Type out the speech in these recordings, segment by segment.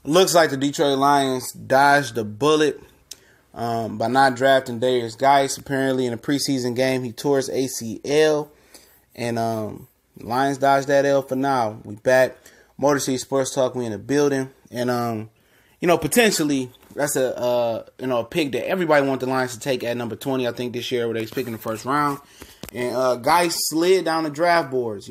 Looks like the Detroit Lions dodged a bullet by not drafting Derrius Guice. Apparently, in a preseason game, he tore his ACL, and Lions dodged that L for now. We back. Motor City Sports Talk. We in the building, and potentially that's a pick that everybody wants the Lions to take at number 20. I think this year, where they was picking the first round, and Guice slid down the draft boards.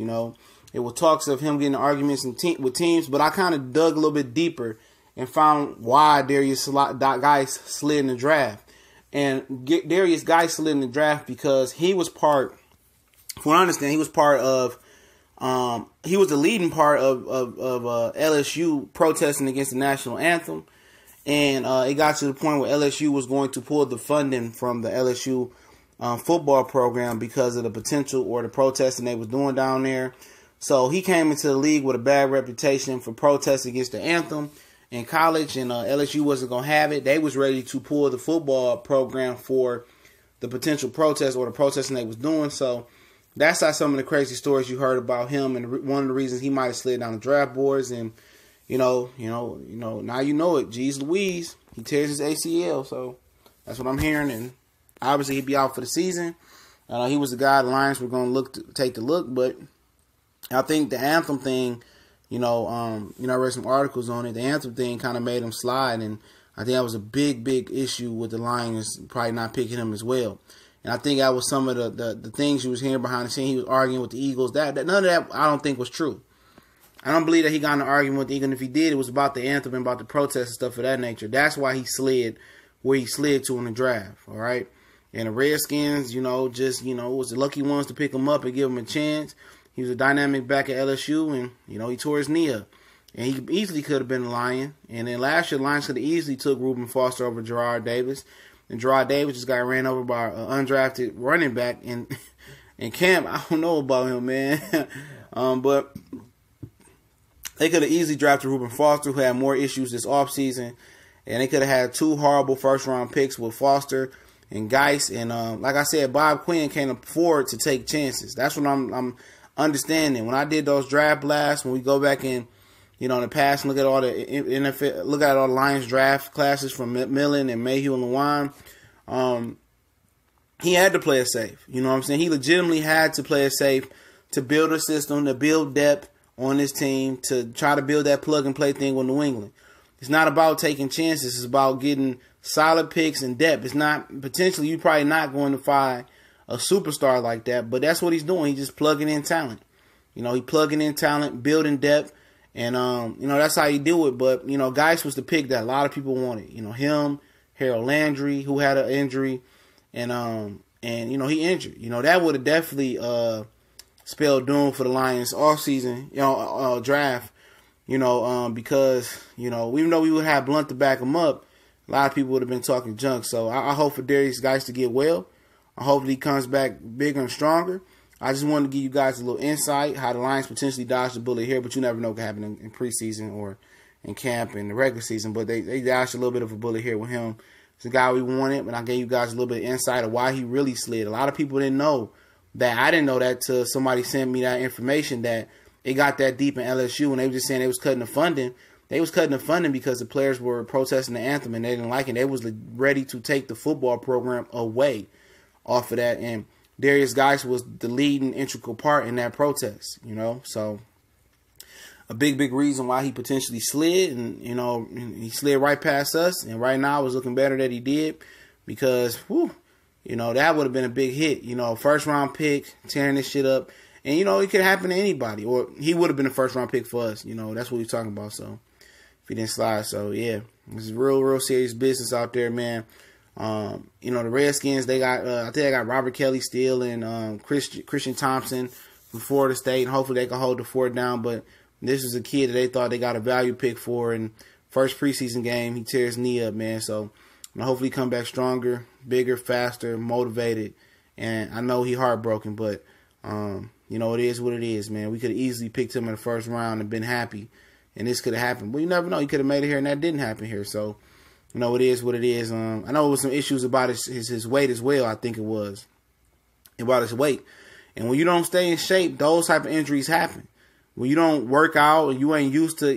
It was talks of him getting arguments with teams, but I kind of dug a little bit deeper and found why Derrius Guice slid in the draft. And Derrius Guice slid in the draft because he was part, from what I understand, he was part of, he was the leading part of LSU protesting against the national anthem. And it got to the point where LSU was going to pull the funding from the LSU football program because of the potential or the protesting they was doing down there. So he came into the league with a bad reputation for protesting against the anthem in college, and LSU wasn't going to have it. They was ready to pull the football program for the potential protest or the protesting they was doing. So that's how some of the crazy stories you heard about him, and one of the reasons he might have slid down the draft boards. And now you know it. Jeez Louise, he tears his ACL. So that's what I'm hearing, and obviously he'd be out for the season. He was the guy the Lions were going to take the look, but I think the anthem thing, I read some articles on it. The anthem thing kind of made him slide, and I think that was a big, big issue with the Lions probably not picking him as well. And I think that was some of the things you was hearing behind the scene. He was arguing with the Eagles. That none of that I don't think was true. I don't believe that he got in an argument with the Eagles. And if he did, it was about the anthem and about the protests and stuff of that nature. That's why he slid where he slid to in the draft. All right, and the Redskins, was the lucky ones to pick him up and give him a chance. He was a dynamic back at LSU, and, he tore his knee up. And he easily could have been a Lion. And then last year, the Lions could have easily took Reuben Foster over Gerard Davis. And Gerard Davis just got ran over by an undrafted running back in camp. I don't know about him, man. But they could have easily drafted Reuben Foster, who had more issues this offseason. And they could have had 2 horrible first-round picks with Foster and Guice. And like I said, Bob Quinn can't afford to take chances. That's what I'm understanding. When I did those draft blasts, when we go back in, in the past and look at all the NFL, look at all the Lions draft classes from Millen and Mayhew and Lewan, he had to play it safe. You know what I'm saying? He legitimately had to play it safe to build a system, to build depth on his team, to try to build that plug and play thing with New England. It's not about taking chances. It's about getting solid picks and depth. It's not, potentially, you're probably not going to find a superstar like that, but that's what he's doing. He's just plugging in talent. He plugging in talent, building depth, and that's how you do it. But Guice was the pick that a lot of people wanted. Him, Harold Landry, who had an injury, and he injured. That would have definitely spelled doom for the Lions offseason, draft. Because even though we would have Blunt to back him up, a lot of people would have been talking junk. So I hope for Derrius Guice to get well. I hope that he comes back bigger and stronger. I just wanted to give you guys a little insight how the Lions potentially dodged the bullet here, but you never know what can happen in preseason or in camp in the regular season. But they dodged a little bit of a bullet here with him. It's the guy we wanted, but I gave you guys a little bit of insight of why he really slid. A lot of people didn't know that. I didn't know that till somebody sent me that information that it got that deep in LSU, and they were just saying they was cutting the funding. They was cutting the funding because the players were protesting the anthem and they didn't like it. They was ready to take the football program away off of that, and Derrius Guice was the leading integral part in that protest, so a big reason why he potentially slid, and he slid right past us, and right now it's looking better that he did, because that would have been a big hit, first round pick, tearing this shit up, and it could happen to anybody, or he would have been a first round pick for us, that's what we're talking about. So if he didn't slide, so yeah, this is real serious business out there, man. The Redskins, they got, I think they got Robert Kelly still and Christian Thompson from Florida State, and hopefully they can hold the fort down. But this is a kid that they thought they got a value pick for, and first preseason game, he tears his knee up, man. So hopefully he come back stronger, bigger, faster, motivated. And I know he heartbroken, but, it is what it is, man. We could have easily picked him in the first round and been happy, and this could have happened. But you never know. He could have made it here, and that didn't happen here. So, it is what it is. I know it was some issues about his weight as well, I think it was. About his weight. And when you don't stay in shape, those type of injuries happen. When you don't work out and you ain't used to,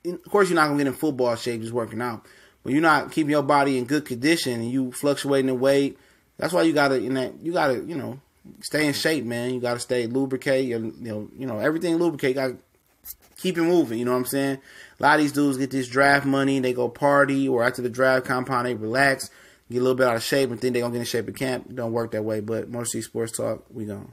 of course, you're not gonna get in football shape just working out, but you're not keeping your body in good condition and you fluctuating in weight. That's why you gotta stay in shape, man. You gotta stay lubricate. Everything lubricate. Gotta keep it moving. You know what I'm saying? A lot of these dudes get this draft money. They go party, or after the draft compound, they relax, get a little bit out of shape, and think they're gonna get in shape at camp. It don't work that way. But Motor City Sports Talk, we gone.